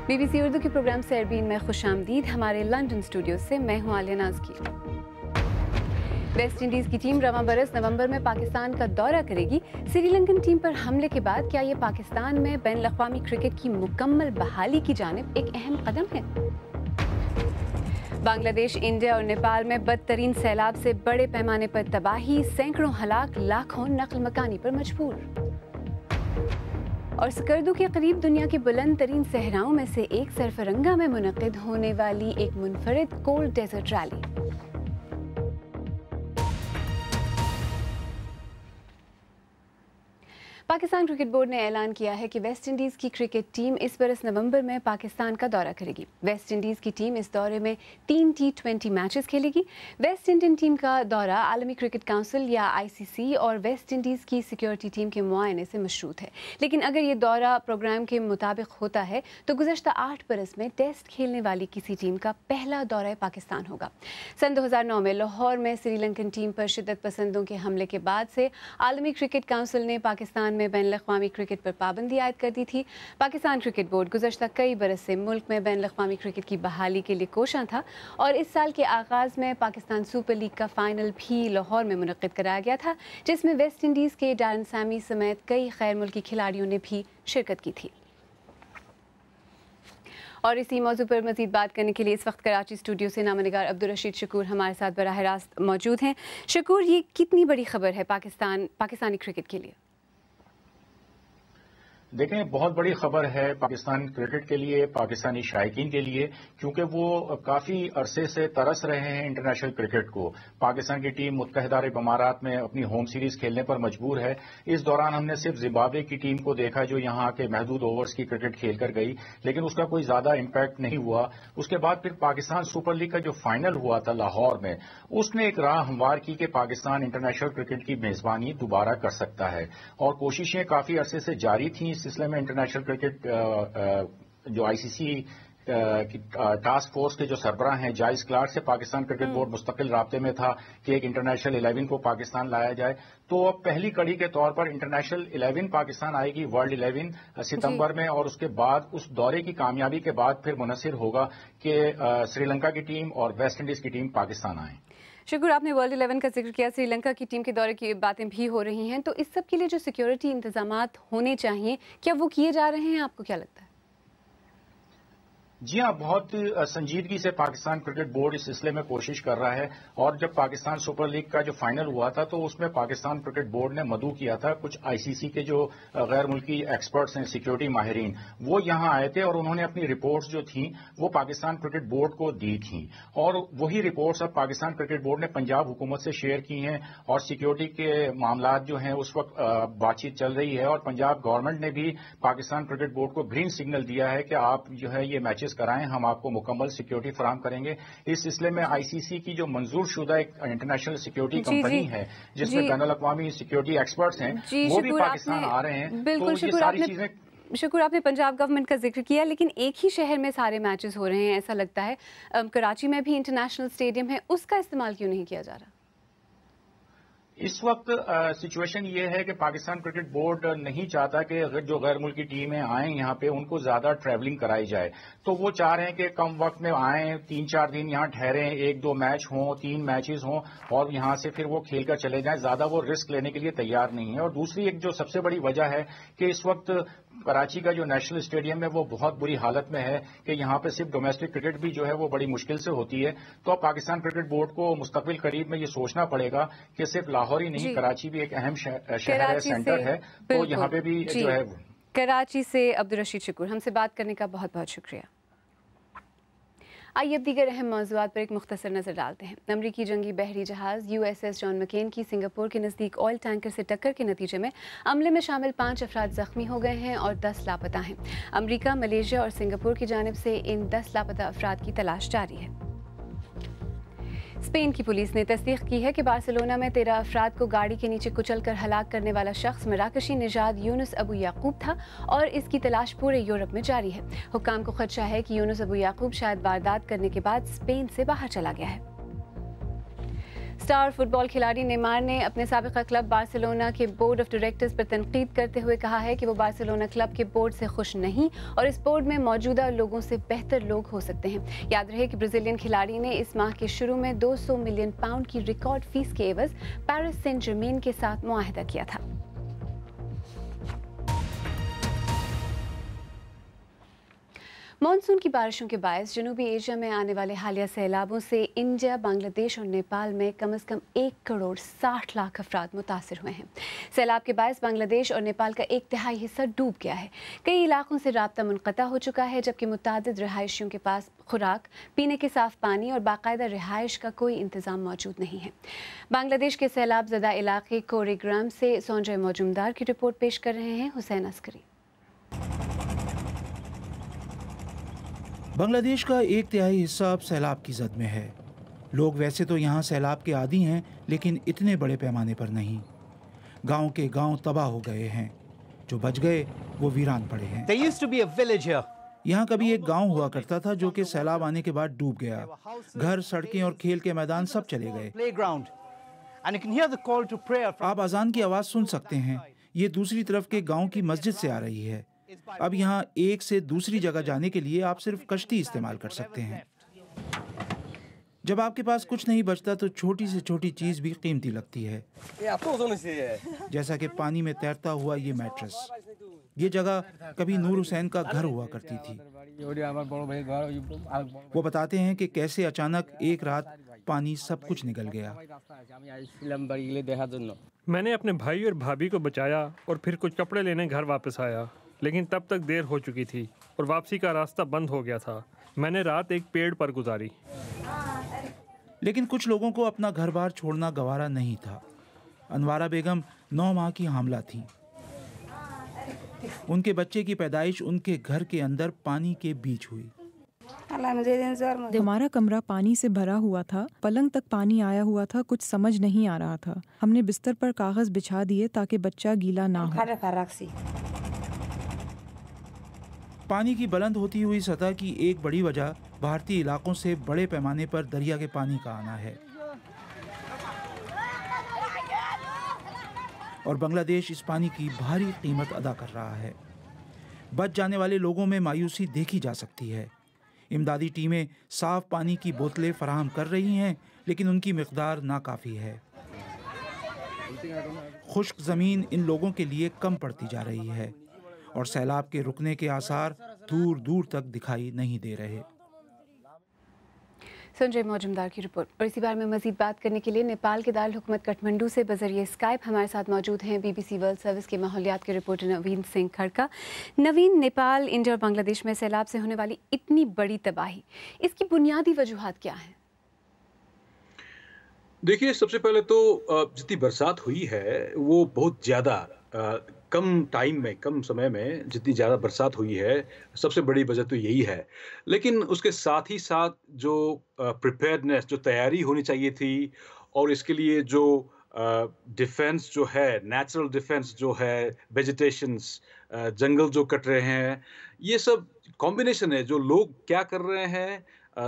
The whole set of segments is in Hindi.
BBC उर्दू के प्रोग्राम से अरबीन में खुशामदीद। हमारे लंदन स्टूडियो से मैं हूं आलिया नाज़की। वेस्ट इंडीज़ की टीम रवां बरस नवंबर में पाकिस्तान का दौरा करेगी। श्रीलंकन टीम पर हमले के बाद क्या ये पाकिस्तान में बैन अवी क्रिकेट की मुकम्मल बहाली की जानिब एक अहम कदम है? बांग्लादेश, इंडिया और नेपाल में बदतरीन सैलाब से बड़े पैमाने पर तबाही, सैकड़ों हलाक, लाखों नकल मकानी पर मजबूर। और स्कर्दू के करीब दुनिया की बुलंद तरीन सहराओं में से एक सरफरंगा में मुनक़िद होने वाली एक मुनफरिद cold desert rally. Pakistan cricket board ने ऐलान किया है कि वेस्ट इंडीज़ की क्रिकेट टीम इस बरस नवंबर में पाकिस्तान का दौरा करेगी। वेस्ट इंडीज़ की टीम इस दौरे में 3 T20 मैचेस खेलेगी। वेस्ट इंडियन टीम का दौरा आलमी क्रिकेट काउंसिल या ICC और वेस्ट इंडीज़ की सिक्योरिटी टीम के मुआयने से मशरूत है। लेकिन अगर ये दौरा प्रोग्राम के मुताबिक होता है तो गुज़श्ता 8 बरस में टेस्ट खेलने वाली किसी टीम का पहला दौरा पाकिस्तान होगा। सन 2009 में लाहौर में श्रीलंकन टीम पर शिद्दत पसंदों के हमले के बाद से आलमी क्रिकेट काउंसिल ने पाकिस्तान में बैन अवी क्रिकेट पर पाबंदी आयद कर दी थी। पाकिस्तान क्रिकेट बोर्ड गुज़श्ता कई बरस से मुल्क में बैन अवी क्रिकेट की बहाली के लिए कोशां था और इस साल के आगाज़ में पाकिस्तान सुपर लीग का फाइनल भी लाहौर में मुनक़्क़िद कराया गया था, जिसमें वेस्ट इंडीज़ के डैरन सैमी समेत कई गैर मुल्की खिलाड़ियों ने भी शिरकत की थी। और इसी मौजू पर मज़ीद बात करने के लिए इस वक्त कराची स्टूडियो से नामनिगार अब्दुल रशीद शकूर हमारे साथ बराह रास्त मौजूद हैं। शकूर, ये कितनी बड़ी खबर है पाकिस्तानी क्रिकेट के लिए? देखें, बहुत बड़ी खबर है पाकिस्तान क्रिकेट के लिए, पाकिस्तानी शायकीन के लिए, क्योंकि वो काफी अरसे से तरस रहे हैं इंटरनेशनल क्रिकेट को। पाकिस्तान की टीम मुत्तहिदा अरब अमारात में अपनी होम सीरीज खेलने पर मजबूर है। इस दौरान हमने सिर्फ जिम्बाब्वे की टीम को देखा जो यहां आके महदूद ओवर्स की क्रिकेट खेलकर गई, लेकिन उसका कोई ज्यादा इम्पैक्ट नहीं हुआ। उसके बाद फिर पाकिस्तान सुपर लीग का जो फाइनल हुआ था लाहौर में, उसने एक राह हमवार की कि पाकिस्तान इंटरनेशनल क्रिकेट की मेजबानी दोबारा कर सकता है और कोशिशें काफी अरसे से जारी थी। इस सिलसिले में इंटरनेशनल क्रिकेट जो ICC की टास्क फोर्स के जो सरबराह हैं जाइस क्लार्क से पाकिस्तान क्रिकेट बोर्ड मुस्तकिल राब्ते में था कि एक इंटरनेशनल 11 को पाकिस्तान लाया जाए। तो अब पहली कड़ी के तौर पर इंटरनेशनल 11 पाकिस्तान आएगी वर्ल्ड 11 सितंबर में, और उसके बाद उस दौरे की कामयाबी के बाद फिर मुनसिर होगा कि श्रीलंका की टीम और वेस्ट इंडीज की टीम पाकिस्तान आए। शुक्र, आपने वर्ल्ड 11 का जिक्र किया, श्रीलंका की टीम के दौरे की बातें भी हो रही हैं, तो इस सब के लिए जो सिक्योरिटी इंतजामात होने चाहिए, क्या वो किए जा रहे हैं? आपको क्या लगता है? जी हाँ, बहुत संजीदगी से पाकिस्तान क्रिकेट बोर्ड इस सिलसिले में कोशिश कर रहा है। और जब पाकिस्तान सुपर लीग का जो फाइनल हुआ था तो उसमें पाकिस्तान क्रिकेट बोर्ड ने मदऊ किया था। कुछ ICC के जो गैर मुल्की एक्सपर्ट्स हैं, सिक्योरिटी माहिरीन, वो यहाँ आए थे और उन्होंने अपनी रिपोर्ट्स जो थी वो पाकिस्तान क्रिकेट बोर्ड को दी थी। और वही रिपोर्ट्स अब पाकिस्तान क्रिकेट बोर्ड ने पंजाब हुकूमत से शेयर की हैं और सिक्योरिटी के मामला जो हैं उस वक्त बातचीत चल रही है। और पंजाब गवर्नमेंट ने भी पाकिस्तान क्रिकेट बोर्ड को ग्रीन सिग्नल दिया है कि आप जो है ये मैचेस कराएं, हम आपको मुकम्मल सिक्योरिटी फराहम करेंगे। इस सिलसिले में ICC की जो मंजूर शुदा एक इंटरनेशनल सिक्योरिटी कंपनी है जिसमें बैनुल अक़वामी सिक्योरिटी एक्सपर्ट्स हैं, वो भी पाकिस्तान आ रहे हैं। बिल्कुल, तो ये सारी चीजें शुक्र, आपने पंजाब गवर्नमेंट का जिक्र किया, लेकिन एक ही शहर में सारे मैचेस हो रहे हैं ऐसा लगता है। कराची में भी इंटरनेशनल स्टेडियम है, उसका इस्तेमाल क्यों नहीं किया जा रहा? इस वक्त सिचुएशन ये है कि पाकिस्तान क्रिकेट बोर्ड नहीं चाहता कि जो गैर मुल्की टीमें आएं यहाँ पे उनको ज्यादा ट्रैवलिंग कराई जाए। तो वो चाह रहे हैं कि कम वक्त में आएं, 3-4 दिन यहाँ ठहरें, 1-2 मैच हों, 3 मैचेस हों और यहाँ से फिर वो खेलकर चले जाएं। ज्यादा वो रिस्क लेने के लिए तैयार नहीं है। और दूसरी एक जो सबसे बड़ी वजह है कि इस वक्त कराची का जो नेशनल स्टेडियम है वो बहुत बुरी हालत में है कि यहाँ पे सिर्फ डोमेस्टिक क्रिकेट भी जो है वो बड़ी मुश्किल से होती है। तो अब पाकिस्तान क्रिकेट बोर्ड को मुस्तकबिल करीब में ये सोचना पड़ेगा कि सिर्फ लाहौर ही नहीं, कराची भी एक अहम शहर है, सेंटर है, तो यहाँ पे भी जो है। कराची से अब्दुल रशीद शकूर, हमसे बात करने का बहुत बहुत शुक्रिया। आइए अब दीगर अहम मौज़ूआत पर एक मुख्तसर नज़र डालते हैं। अमरीकी जंगी बहरी जहाज़ USS जॉन मकेन की सिंगापुर के नज़दीक ऑयल टैंकर से टक्कर के नतीजे में हमले में शामिल 5 अफराद ज़ख्मी हो गए हैं और 10 लापता हैं। अमरीका, मलेशिया और सिंगापुर की जानिब से इन 10 लापता अफराद की तलाश जारी है। स्पेन की पुलिस ने तस्दीक की है कि बार्सिलोना में 13 अफराद को गाड़ी के नीचे कुचलकर हलाक करने वाला शख्स मराकशी निजाद यूनुस अबू याकूब था और इसकी तलाश पूरे यूरोप में जारी है। हुक्काम को खदशा है कि यूनुस अबू याकूब शायद वारदात करने के बाद स्पेन से बाहर चला गया है। स्टार फुटबॉल खिलाड़ी नेमार ने अपने साबिका क्लब बार्सिलोना के बोर्ड ऑफ डायरेक्टर्स पर तनकीद करते हुए कहा है कि वो बार्सिलोना क्लब के बोर्ड से खुश नहीं और इस बोर्ड में मौजूदा लोगों से बेहतर लोग हो सकते हैं। याद रहे कि ब्राजीलियन खिलाड़ी ने इस माह के शुरू में 200 मिलियन पाउंड की रिकॉर्ड फीस के एवज पेरिस सेंट जर्मेन के साथ मुआहदा किया था। मानसून की बारिशों के बायस जनूबी एशिया में आने वाले हालिया सैलाबों से इंडिया, बांग्लादेश और नेपाल में कम से कम 1 करोड़ 60 लाख अफराद मुतासर हुए हैं। सैलाब के बायस बांग्लादेश और नेपाल का 1/3 हिस्सा डूब गया है। कई इलाकों से राब्ता मुनक़ता हो चुका है, जबकि मुतादिद रिहायशियों के पास खुराक, पीने के साफ पानी और बाकायदा रिहाइश का कोई इंतज़ाम मौजूद नहीं है। बांग्लादेश के सैलाब ज़दा इलाके कोरेग्राम से संजय मौजूमदार की रिपोर्ट पेश कर रहे हैं हुसैन अस्करी। बांग्लादेश का 1/3 हिस्सा अब सैलाब की जद में है। लोग वैसे तो यहाँ सैलाब के आदी हैं, लेकिन इतने बड़े पैमाने पर नहीं। गांव के गांव तबाह हो गए हैं, जो बच गए वो वीरान पड़े हैं। यहाँ कभी एक गांव हुआ करता था जो कि सैलाब आने के बाद डूब गया। घर, सड़कें और खेल के मैदान सब चले गए। आप अजान की आवाज़ सुन सकते हैं, ये दूसरी तरफ के गांव की मस्जिद से आ रही है। अब यहाँ एक से दूसरी जगह जाने के लिए आप सिर्फ कश्ती इस्तेमाल कर सकते हैं। जब आपके पास कुछ नहीं बचता तो छोटी से छोटी चीज़ भी कीमती लगती है, जैसा कि पानी में तैरता हुआ ये मैट्रेस। ये जगह कभी नूर हुसैन का घर हुआ करती थी। वो बताते हैं कि कैसे अचानक एक रात पानी सब कुछ निकल गया। मैंने अपने भाई और भाभी को बचाया और फिर कुछ कपड़े लेने घर वापस आया, लेकिन तब तक देर हो चुकी थी और वापसी का रास्ता बंद हो गया था। मैंने रात एक पेड़ पर गुजारी। लेकिन कुछ लोगों को अपना घर बार छोड़ना गवारा नहीं था। अनवारा बेगम 9 माह की हामला थी। उनके बच्चे की पैदाइश उनके घर के अंदर पानी के बीच हुई। हमारा कमरा पानी से भरा हुआ था, पलंग तक पानी आया हुआ था। कुछ समझ नहीं आ रहा था। हमने बिस्तर पर कागज बिछा दिए ताकि बच्चा गीला ना हो। पानी की बुलंद होती हुई सतह की एक बड़ी वजह भारतीय इलाकों से बड़े पैमाने पर दरिया के पानी का आना है और बांग्लादेश इस पानी की भारी कीमत अदा कर रहा है। बच जाने वाले लोगों में मायूसी देखी जा सकती है। इमदादी टीमें साफ पानी की बोतलें फराहम कर रही हैं, लेकिन उनकी मिकदार नाकाफ़ी है। खुश्क ज़मीन इन लोगों के लिए कम पड़ती जा रही है और सैलाब के रुकने के आसार दूर दूर तक दिखाई नहीं दे रहे। संजय मौजूमदार की रिपोर्ट। और इसी बारे में मजीद बात करने के लिए नेपाल के दारुल हुकूमत काठमांडू से बजरिए स्काइप हमारे साथ मौजूद हैं BBC वर्ल्ड सर्विस के माहौलियात के रिपोर्टर नवीन सिंह खड़का। नवीन, नेपाल, इंडिया और बांग्लादेश में सैलाब से होने वाली इतनी बड़ी तबाही, इसकी बुनियादी वजूहात क्या हैं? देखिए, सबसे पहले तो जितनी बरसात हुई है वो बहुत ज़्यादा कम टाइम में, कम समय में जितनी ज़्यादा बरसात हुई है, सबसे बड़ी वजह तो यही है। लेकिन उसके साथ ही साथ जो प्रिपेयर्डनेस, जो तैयारी होनी चाहिए थी और इसके लिए जो डिफेंस जो है, नेचुरल डिफेंस जो है, वेजिटेशंस, जंगल जो कट रहे हैं, ये सब कॉम्बिनेशन है। जो लोग क्या कर रहे हैं,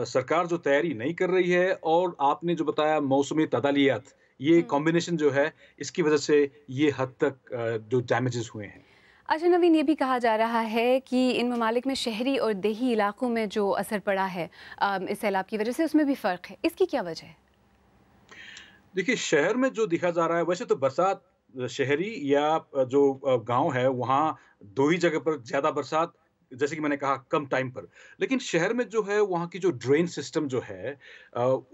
सरकार जो तैयारी नहीं कर रही है, और आपने जो बताया मौसमी तदालियात, ये कॉम्बिनेशन जो है, इसकी वजह से ये हद तक जो डैमेजेस हुए हैं। अच्छा नवीन, ये भी कहा जा रहा है कि इन ममालिक में शहरी और देही इलाकों में जो असर पड़ा है इस सैलाब की वजह से, उसमें भी फ़र्क है। इसकी क्या वजह है? देखिए, शहर में जो दिखा जा रहा है, वैसे तो बरसात शहरी या जो गांव है वहाँ 2 ही जगह पर ज़्यादा बरसात, जैसे कि मैंने कहा, कम टाइम पर। लेकिन शहर में जो है वहाँ की जो ड्रेन सिस्टम जो है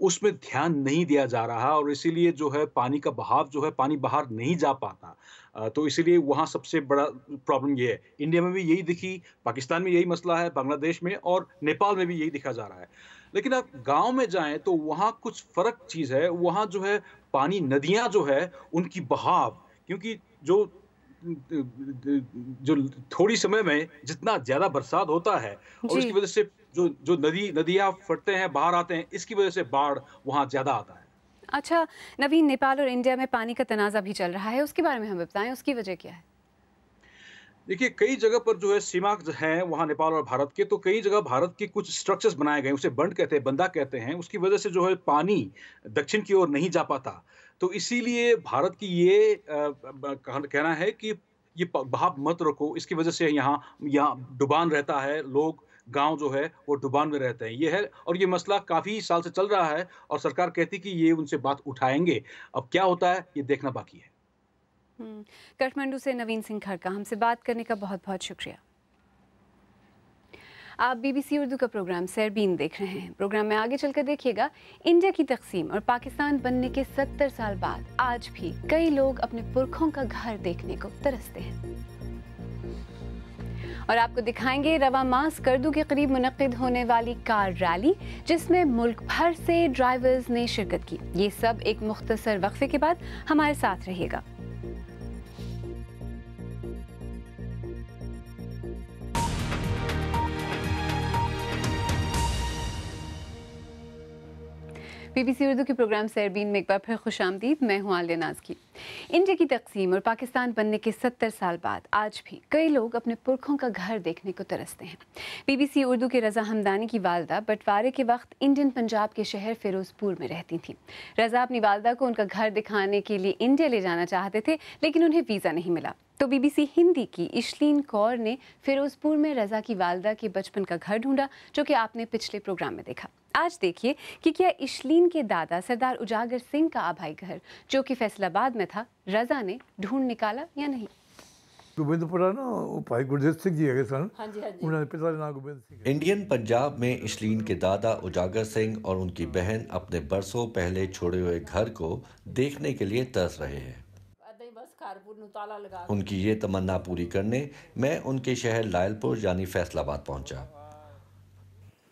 उसमें ध्यान नहीं दिया जा रहा और इसीलिए जो है पानी का बहाव जो है, पानी बाहर नहीं जा पाता। तो इसीलिए वहाँ सबसे बड़ा प्रॉब्लम ये है। इंडिया में भी यही दिखी, पाकिस्तान में यही मसला है, बांग्लादेश में और नेपाल में भी यही दिखा जा रहा है। लेकिन आप गाँव में जाएँ तो वहाँ कुछ फ़र्क चीज़ है। वहाँ जो है पानी, नदियाँ जो है उनकी बहाव, क्योंकि जो थोड़ी समय में जितना ज्यादा बरसात होता है और इसकी वजह से जो नदियां फटते हैं, बाहर आते हैं, इसकी वजह से बाढ़ वहां ज्यादा आता है। अच्छा नवीन, नेपाल और इंडिया में पानी का तनाज़ा भी चल रहा है, उसके बारे में हमें बताएं, उसकी वजह क्या है? देखिए कई जगह पर जो है सीमा है वहाँ नेपाल और भारत के, तो कई जगह भारत के कुछ स्ट्रक्चर्स बनाए गए, उसे बंड कहते हैं, बंदा कहते हैं, उसकी वजह से जो है पानी दक्षिण की ओर नहीं जा पाता। तो इसीलिए भारत की ये कहना है कि ये बहाव मत रोको, इसकी वजह से यहाँ यहाँ डुबान रहता है, लोग गांव जो है वो डुबान में रहते हैं। ये है, और ये मसला काफी साल से चल रहा है और सरकार कहती कि ये उनसे बात उठाएंगे। अब क्या होता है ये देखना बाकी है। काठमांडू से नवीन सिंह खड़का, हमसे बात करने का बहुत बहुत शुक्रिया। आप BBC उर्दू का प्रोग्राम सरबीन देख रहे हैं। प्रोग्राम में आगे चलकर देखिएगा, इंडिया की तकसीम और पाकिस्तान बनने के 70 साल बाद आज भी कई लोग अपने पुरखों का घर देखने को तरसते हैं। और आपको दिखाएंगे रवा माह स्कर्दू के करीब मुनक्किद होने वाली कार रैली, जिसमें मुल्क भर से ड्राइवर्स ने शिरकत की। ये सब एक मुख्तसर वक्फे के बाद, हमारे साथ रहिएगा। BBC उर्दू के प्रोग्राम सरबीन में एक बार फिर खुशामदीद। मैं हूँ आलिया नाज की। इंडिया की तकसीम और पाकिस्तान बनने के 70 साल बाद आज भी कई लोग अपने पुरखों का घर देखने को तरसते हैं। BBC उर्दू के रज़ा हमदानी की वालदा बंटवारे के वक्त इंडियन पंजाब के शहर फिरोजपुर में रहती थीं। रज़ा अपनी वालदा को उनका घर दिखाने के लिए इंडिया ले जाना चाहते थे, लेकिन उन्हें वीज़ा नहीं मिला। तो BBC हिंदी की इशलीन कौर ने फिरोजपुर में रज़ा की वालदा के बचपन का घर ढूंढा, जो कि आपने पिछले प्रोग्राम में देखा। आज देखिए कि क्या इशलीन के दादा सरदार उजागर सिंह का आभाई घर, जो कि फैसलाबाद में था, रज़ा ने ढूंढ निकाला या नहीं। गोबिंदपुरा ना भाई गुरजीत सिंह जी है सन। हाँ जी, हाँ जी। उन्होंने पिता का नाम गोबिंद सिंह। इंडियन पंजाब में इशलीन के दादा उजागर सिंह और उनकी बहन अपने बरसों पहले छोड़े हुए घर को देखने के लिए तरस रहे हैं। उनकी ये तमन्ना पूरी करने मैं उनके शहर लायलपुर यानी फैसलाबाद पहुंचा।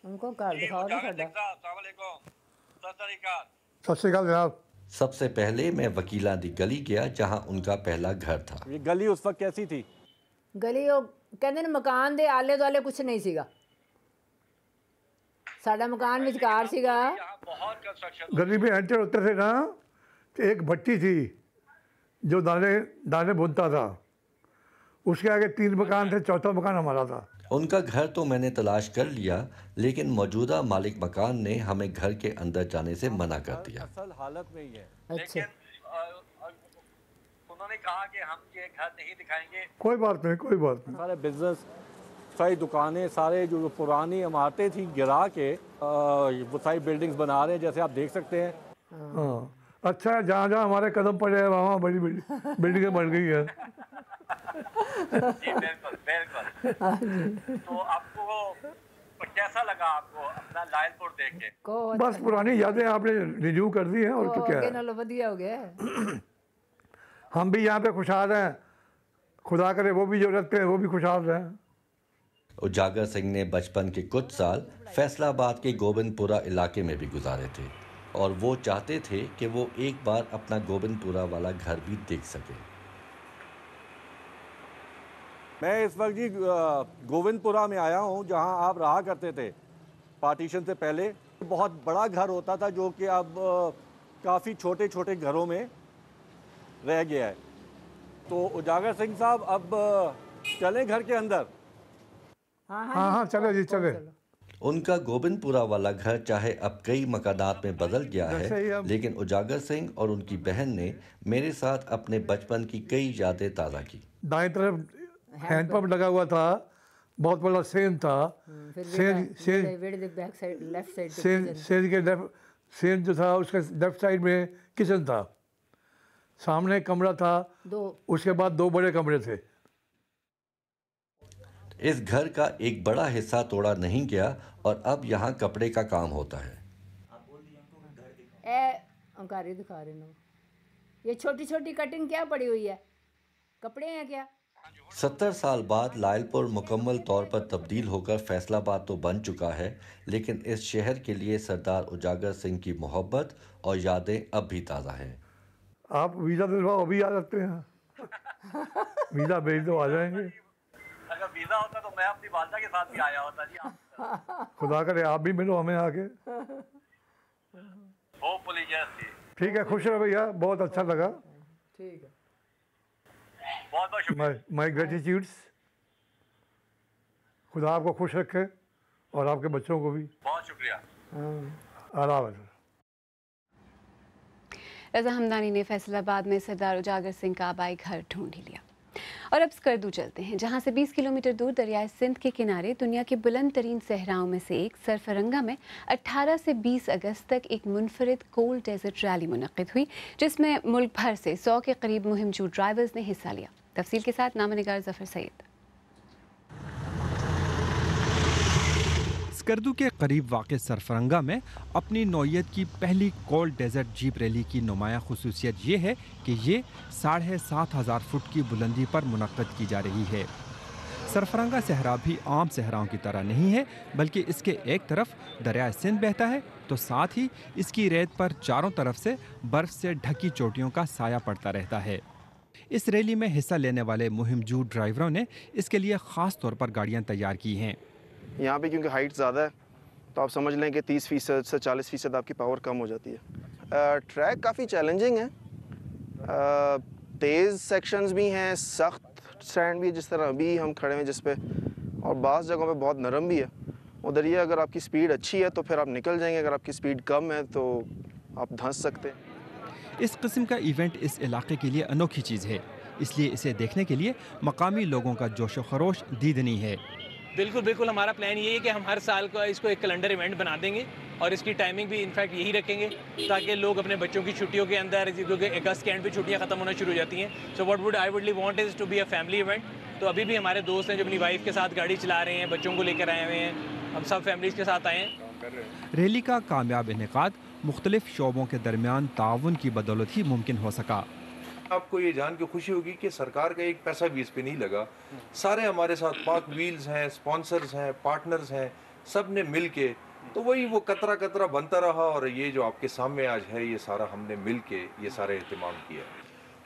उनको घर दिखाओ ना साडा। सत श्री अकाल जनाब। सबसे पहले मैं वकीला दी गली गया, जहां उनका पहला घर था। ये गली उस वक्त कैसी थी? गली वो कहते ने मकान दे आले दुआले कुछ नहीं सीगा, साडा मकान विचकार सीगा। गली में एंटर होते थे ना, तो एक भट्टी थी जो दाने दाने बुनता था, उसके आगे 3 मकान थे, चौथा मकान हमारा था। उनका घर तो मैंने तलाश कर लिया, लेकिन मौजूदा मालिक मकान ने हमें घर के अंदर जाने से मना कर दिया। असल हालत में ही है। अच्छा, उन्होंने कहा कि हम ये घर नहीं दिखाएंगे। कोई बात नहीं, कोई बात नहीं। सारे बिजनेस, सारी दुकानें, सारे जो पुरानी इमारतें थी गिरा के वो सारी बिल्डिंग्स बना रहे हैं, जैसे आप देख सकते हैं। हाँ, अच्छा है, जहाँ जहाँ हमारे कदम पड़े हैं वहाँ बड़ी बड़ी बिल्डिंगें बन गई है। जी बिल्कुल बिल्कुल। तो आपको कैसा लगा, आपको अपना लायलपुर देख के? बस पुरानी यादें आपने रिन्यू कर दी हैं, और तो क्या है, बढ़िया हो गया। हम भी यहाँ पे खुशहाल हैं, खुदा करे वो भी जो रहते हैं वो भी खुशहाल रहें। उजागर सिंह ने बचपन के कुछ साल फैसलाबाद के गोबिंदपुरा इलाके में भी गुजारे थे, और वो चाहते थे कि वो एक बार अपना गोबिंदपुरा वाला घर भी देख सके। मैं इस वक्त जी गोविंदपुरा में आया हूँ, जहाँ आप रहा करते थे पार्टीशन से पहले। बहुत बड़ा घर होता था, जो कि अब काफ़ी छोटे छोटे घरों में रह गया है। तो उजागर सिंह साहब, अब चलें घर के अंदर? हाँ हाँ, चले जी चले। उनका गोबिंदपुरा वाला घर चाहे अब कई मकानात में बदल गया है, लेकिन उजागर सिंह और उनकी बहन ने मेरे साथ अपने बचपन की कई यादें ताज़ा की। दाएं तरफ हैंडपंप लगा हुआ था, बहुत बड़ा सेन था। सेन के लेफ्ट, सेन जो था उसके लेफ्ट साइड में किचन था, सामने कमरा था, उसके बाद 2 बड़े कमरे थे। इस घर का एक बड़ा हिस्सा तोड़ा नहीं गया, और अब यहाँ कपड़े का काम होता है। अंकारी दिखा रहे हो, ये छोटी छोटी कटिंग क्या पड़ी हुई है, कपड़े हैं क्या? 70 साल बाद लायलपुर मुकम्मल तौर पर तब्दील होकर फैसलाबाद तो बन चुका है, लेकिन इस शहर के लिए सरदार उजागर सिंह की मोहब्बत और यादें अब भी ताज़ा हैं। आप वीज़ा दिलवाओ, अभी आ सकते हैं। वीज़ा भेज दो, आ जाएंगे। अगर वीजा होता तो मैं अपनी वालदा के साथ भी आया होता जी। खुदा करे आप भी मिलो हमें आके। होपफुली यस जी। ठीक है, खुश रहो भैया, बहुत अच्छा लगा। ठीक है, बहुत बहुत शुक्रिया। माय ग्रेटिट्यूड्स। खुदा आपको खुश रखे और आपके बच्चों को भी। बहुत शुक्रिया। आराम है। रज़ा हमदानी ने फैसलाबाद में सरदार उजागर सिंह का आबाई घर ढूंढ ही लिया। और अब स्कर्दू चलते हैं, जहां से 20 किलोमीटर दूर दरियाए सिंध के किनारे दुनिया के बुलंद तरीन सहराओं में से एक सरफरंगा में 18 से 20 अगस्त तक एक मुनफरिद कोल्ड डेजर्ट रैली मुनक्किद हुई, जिसमें मुल्क भर से 100 के करीब मुहिमजू ड्राइवर्स ने हिस्सा लिया। तफसील के साथ नामनिगार जफर सईद। स्कर्दू के करीब वाक़े सरफरंगा में अपनी नौइयत की पहली कोल्ड डेजर्ट जीप रैली की नुमाया खुसूसियत ये है कि ये 7,500 फुट की बुलंदी पर मुनक्किद की जा रही है। सरफरंगा सहरा भी आम सहराओं की तरह नहीं है, बल्कि इसके एक तरफ दरिया सिंध बहता है तो साथ ही इसकी रेत पर चारों तरफ से बर्फ से ढकी चोटियों का साया पड़ता रहता है। इस रैली में हिस्सा लेने वाले मुहिमजू ड्राइवरों ने इसके लिए ख़ास तौर पर गाड़ियाँ तैयार की हैं। यहाँ पे क्योंकि हाइट ज़्यादा है तो आप समझ लें कि 30% से 40% आपकी पावर कम हो जाती है। ट्रैक काफ़ी चैलेंजिंग है, तेज़ सेक्शंस भी हैं, सख्त सैंड भी है जिस तरह अभी हम खड़े हैं जिस पे, और बाज़ जगहों पे बहुत नरम भी है। उधर ये अगर आपकी स्पीड अच्छी है तो फिर आप निकल जाएंगे, अगर आपकी स्पीड कम है तो आप धंस सकते हैं। इस किस्म का इवेंट इस इलाके के लिए अनोखी चीज़ है, इसलिए इसे देखने के लिए मकामी लोगों का जोश व खरोश दीदनी है। बिल्कुल बिल्कुल, हमारा प्लान ये है कि हम हर साल का इसको एक कैलेंडर इवेंट बना देंगे और इसकी टाइमिंग भी इनफैक्ट यही रखेंगे ताकि लोग अपने बच्चों की छुट्टियों के अंदर, क्योंकि अगस्त के एंड पे छुट्टियां खत्म होना शुरू हो जाती हैं, so what I would want is to be a family event. तो अभी भी हमारे दोस्त हैं जो अपनी वाइफ के साथ गाड़ी चला रहे हैं, बच्चों को लेकर आए हुए हैं, हम सब फैमिलीज के साथ आए हैं। रैली का कामयाब इनेकाद मुख्तलिफ शोबों के दरमियान ताउन की बदौलत ही मुमकिन हो सका। आपको ये जान के खुशी होगी कि सरकार का एक पैसा भी इस पे नहीं लगा। सारे हमारे साथ पाक व्हील्स हैं, स्पॉन्सर्स हैं, पार्टनर्स हैं, सब ने मिल के, तो वही वो कतरा कतरा बनता रहा और ये जो आपके सामने आज है ये सारा हमने मिल के ये सारे एहतमाम किया।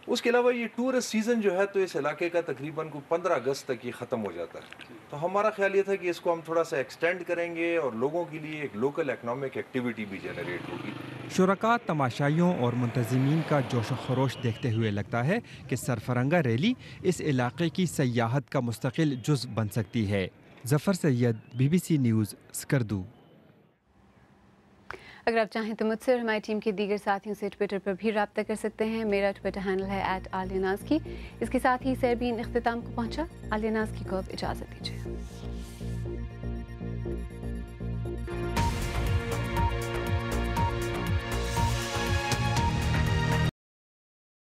उसके अलावा ये टूरिस्ट सीज़न जो है तो इस इलाके का तकरीबन को 15 अगस्त तक ये ख़त्म हो जाता है, तो हमारा ख्याल ये था कि इसको हम थोड़ा सा एक्सटेंड करेंगे और लोगों के लिए एक लोकल इकनॉमिक एक्टिविटी भी जनरेट होगी। शुरका, तमाशाइयों और मुंतज़िमीन का जोश खरोश देखते हुए लगता है कि सरफरंगा रैली इस इलाके की सयाहत का मुस्तकिल जुज़ बन सकती है। Zafar Syed, BBC news, Skardu. अगर आप चाहें तो मुझसे और हमारी टीम के दीगर साथियों से ट्विटर पर भी रब्ता कर सकते हैं। मेरा ट्विटर हैंडल है @आलिया नाज़की। इसके साथ ही सरबीन इख्तिताम को पहुंचा। आलिया नाज़की को अब इजाज़त दीजिए।